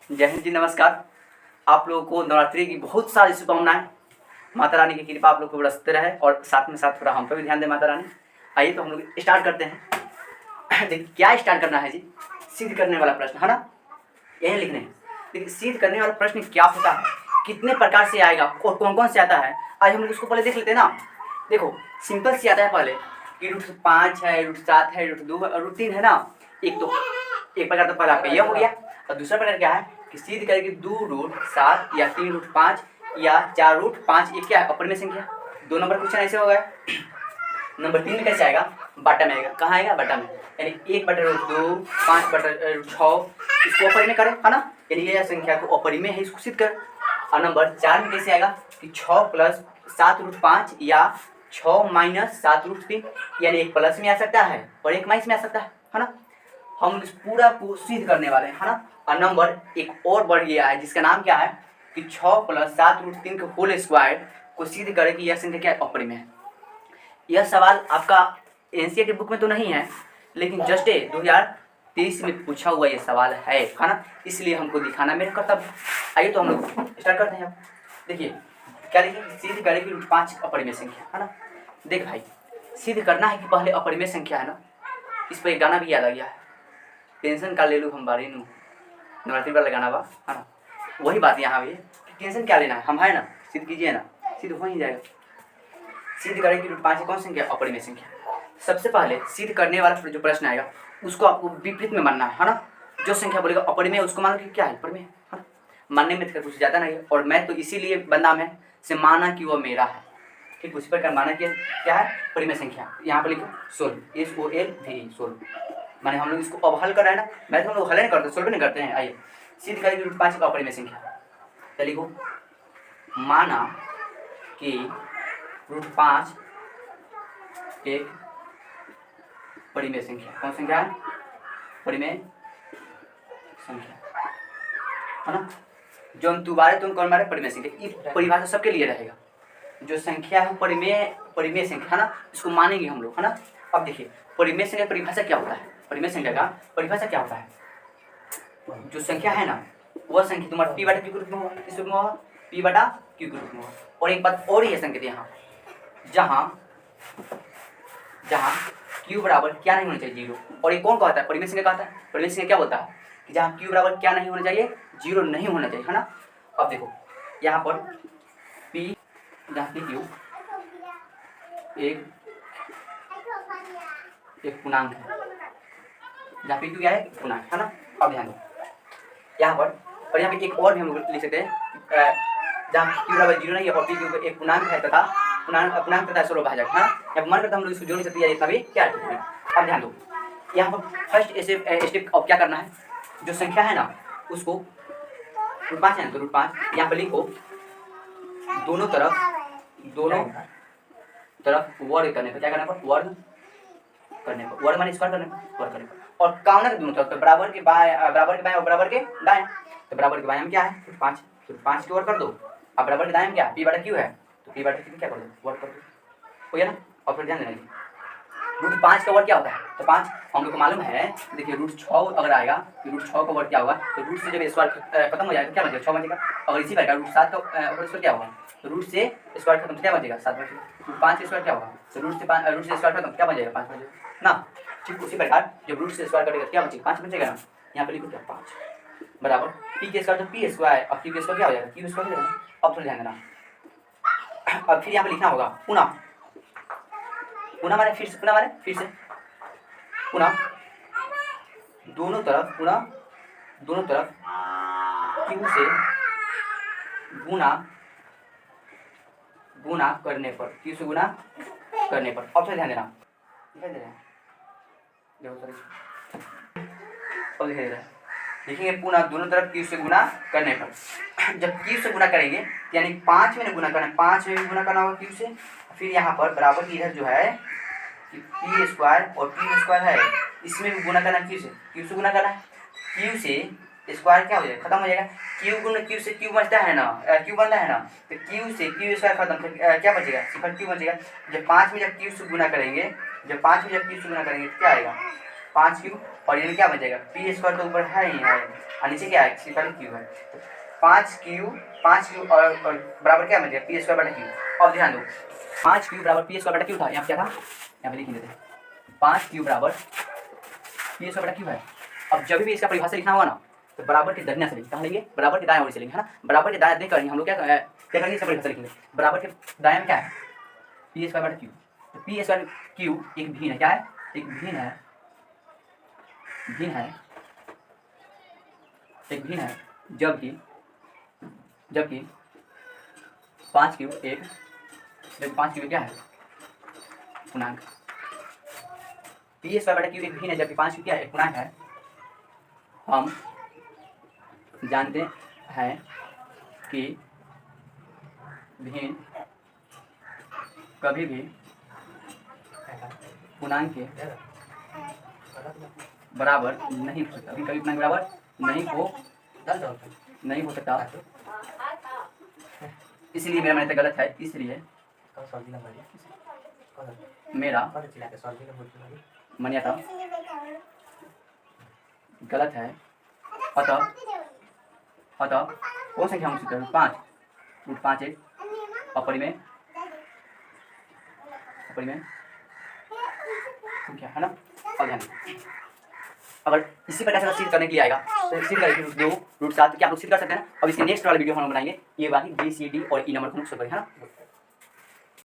जय हिंद जी, नमस्कार। आप लोगों को नवरात्रि की बहुत सारी शुभकामनाएं। माता रानी की कृपा आप लोग को बरसते रहे और साथ में साथ थोड़ा हम पर भी ध्यान दे माता रानी। आइए तो हम लोग स्टार्ट करते हैं। देखिए क्या स्टार्ट करना है जी, सिद्ध करने वाला प्रश्न है ना, यही लिखने हैं। देखिए सिद्ध करने वाला प्रश्न क्या होता है, कितने प्रकार से आएगा और कौन कौन से आता है, आज हम लोग उसको पहले देख लेते हैं ना। देखो सिंपल से आता है पहले कि √5 है, √7 है, √2 है और √3 है ना। एक प्रकार तो पहला आपका यह हो गया और दूसरा प्रकार क्या है कि सिद्ध करेंगे 2√7 या 3√5 या 4√5, ये क्या है अपरिमेय संख्या। 2 नंबर क्वेश्चन ऐसे हो गए। नंबर 3 में कैसे आएगा, बाटा में आएगा। कहाँ आएगा, बाटा में, यानी 1/√2, 5/6, इसको अपरिमेय करें है ना, यानी ये संख्या को अपरिमेय है, इसको सिद्ध कर। और नंबर 4 में कैसे आएगा कि 6 + 7√5 या 6 - 7√3, यानी एक प्लस में आ सकता है और एक माइनस में आ सकता है ना। हम इस पूरा को सिद्ध करने वाले हैं है ना। और नंबर एक और बढ़ गया है जिसका नाम क्या है कि 6 + 7√3 के होल स्क्वायर को सिद्ध करें कि यह संख्या क्या अपरिमेय है। यह सवाल आपका एनसीईआरटी बुक में तो नहीं है, लेकिन जस्ट 2023 में पूछा हुआ ये सवाल है ना, इसलिए हमको दिखाना मेरा कर्तव्य। आइए तो हम लोग स्टार्ट करते हैं। देखिए क्या लिखिए, सिद्ध करें कि √5 अपरिमेय संख्या है ना। देख भाई, सिद्ध करना है कि पहले अपरिमेय संख्या है ना। इस पर एक गाना भी याद आ गया है, टेंशन का ले लूँ हम बारी नू, नवरात्रि वाला गाना बा है ना। वही बात यहाँ भी है, टेंशन क्या लेना है, हम है ना, सिद्ध कीजिए ना, सिद्ध हो ही जाएगा। सिद्ध करें कि √5 कौन संख्या, अपरिमेय संख्या। सबसे पहले सिद्ध करने वाला जो प्रश्न आएगा उसको आपको विपरीत में मानना है ना। जो संख्या बोलेगा अपरिमेय उसको मानो कि क्या है, परिमेय है ना। मानने में कुछ ज़्यादा नहीं है, और मैं तो इसीलिए बदनाम है से माना कि वह मेरा है, ठीक उसी प्रकार माना कि क्या है, परिमेय संख्या। यहाँ पर लिखो 16, SOLVE 16, माने हम लोग इसको अब हल कर रहे हैं ना। मैं तो हम लोग हल नहीं करते, सोल्व नहीं करते हैं। आइए सिद्ध करें कि √5 का अपरिमेय संख्या। तो लिखो माना कि √5 एक परिमेय संख्या। कौन संख्या है, परिमेय संख्या है ना। जो हम दोबारा तुम कौन मारे, परिमेय संख्या। ये परिभाषा सबके लिए रहेगा, जो संख्या है परिमेय संख्या है ना, इसको मानेंगे हम लोग है ना। अब देखिए परिमेय संख्या परिभाषा क्या होता है, परिमेय संख्या का परिभाषा क्या होता है, जो संख्या है ना वह संख्या तुम्हारा p/q के रूप में होगा, किस रूप में होगा, p/q के रूप में होगा। और एक बात और ही है संकेत यहाँ, जहाँ q बराबर क्या नहीं होना चाहिए, 0। और ये कौन कहता है, परिमेय संख्या कहता है। परिमेय संख्या क्या बोलता है कि जहाँ q बराबर क्या नहीं होना चाहिए, 0 नहीं होना चाहिए है ना। अब देखो यहाँ पर p जहाँ q एक पूर्णांक है, जहाँ p क्या है, पूर्णांक है ना। अब ध्यान दो यहाँ पर, और यहाँ पे एक और भी हम लोग लिख सकते हैं, जहाँ q बराबर 0 नहीं है और p एक पूर्णांक है तथा पूर्णांक तथा सर्वभाजक है ना। जब मन करता हम लोग इसको जोड़ नहीं सकते, इतना भी क्या है। अब ध्यान दो यहाँ पर फर्स्ट स्टेप अब क्या करना है, जो संख्या है ना उसको √5 है तो √5 यहाँ पर लिखो, दोनों तरफ वर्ग करने पर, क्या करने पर, वर्ग करने पर, वर्ग माने स्क्वायर करने पर, वर्ग करने पर। और काउंटर दोनों तरफ, तो बराबर के बाएं और बराबर के दाएं। तो बराबर के बाएं में क्या है, √5, तो √5 की वर्ग कर दो। अब बराबर के दाएं में क्या है, p/q है, तो p/q क्या कर दो, वर्ग कर दो, हो गया ना। और फिर ध्यान देना √5 का वर्ग क्या होता है, तो 5 हम लोग को मालूम है। देखिए √6 अगर आएगा तो √6 का वर्ग क्या होगा, तो रूट से जब स्क्वायर खत्म हो जाएगा क्या बचेगा, 6 बचेगा। अगर इसी प्रकार √7 का वर्ग क्या होगा, तो रूट से स्क्वायर खत्म क्या बचेगा, 7 बचेगा। 5 स्क्वायर क्या होगा, तो रूट से स्क्वायर खत्म क्या बचेगा, 5 बचेगा ना। ठीक उसी प्रकार जब रूट से स्क्वायर करेगा क्या बचेगा, 5 बचेगा ना। यहाँ पे लिखो क्या, 5 बराबर p के स्क्वायर, तो p स्क्वायर और q के स्क्वायर क्या हो जाएगा, q स्क्वायर हो जाएगा। अब थोड़ा ध्यान देना, अब फिर यहाँ पे लिखना होगा पुनः माने फिर से पुनः दोनों तरफ q से गुना करने पर, q से गुना करने पर। अब ध्यान देना, दिखाई दे रहा है, देखो सॉरी, लिखेंगे पुनः दोनों तरफ q से गुना करने पर। जब q से गुना करेंगे यानी 5 में गुना करना है, 5 में भी गुना करना होगा q से। फिर यहाँ पर बराबर की इधर जो है p स्क्वायर और q स्क्वायर है, इसमें भी गुना करना q से गुना करना है। q से स्क्वायर क्या हो जाएगा, खत्म हो जाएगा। q गुना q से q बनता है ना, q बनता है ना, तो q से q स्क्वायर खत्म, क्या बचेगा, सिर्फ q बचेगा। जब 5 में जब q से गुना करेंगे, तो क्या आएगा, 5 क्यूब और ये क्या बन जाएगा, पी स्क्वायर तो ऊपर है ही है और नीचे क्या है, सी का क्यू है। 5 क्यू और बराबर क्या बन जाएगा, पी स्क्वायर बटा क्यू। अब ध्यान दो 5 क्यू बराबर पी स्क्वायर बटा क्यू था, यहाँ क्या था, यहाँ पे लिख देते हैं 5 क्यू बराबर पी स्क्वायर बटा क्यू है। अब जब भी इसका परिभाषा लिखना होगा ना तो बराबर के दरमियान से लेंगे, कहाँ लेंगे, बराबर के दाएं ओर से लेंगे, है ना। बराबर के दाएं देख कर हम लोग क्या करेंगे, इसका परिभाषा लिखेंगे। बराबर के दाएं में क्या है, पी स्क्वायर बटा क्यू। तो पी स्क्वायर क्यू एक भिन्न है, क्या है, एक भिन्न है, एक भिन्न है, जबकि 5 क्यू एक, जबकि 5 क्यू क्या है, पूर्णांक। पी स्क्वायर बटा क्यू एक भिन्न है जबकि 5 क्यू क्या है, एक पूर्णांक है। हम जानते हैं कि भिन्न कभी भी पूर्णांक के बराबर नहीं हो सकता, कभी पूर्णांक बराबर नहीं हो सकता। इसलिए मेरा मान्यता गलत है, इसलिए मेरा मान्यता गलत है। अतः वो संख्या हम सिद्ध करें 5 रूट 5 एक अपरिमेय संख्या है ना। और ध्यान अगर इसी प्रकार से सिद्ध करने के लिए आएगा तो सिद्ध करेंगे रूट 2 रूट 7 क्या आप लोग सिद्ध कर सकते हैं। अब इसके नेक्स्ट वाले वीडियो हम बनाएंगे ये बाकी बी सी डी और ई नंबर को हम सॉल्व करेंगे, है ना।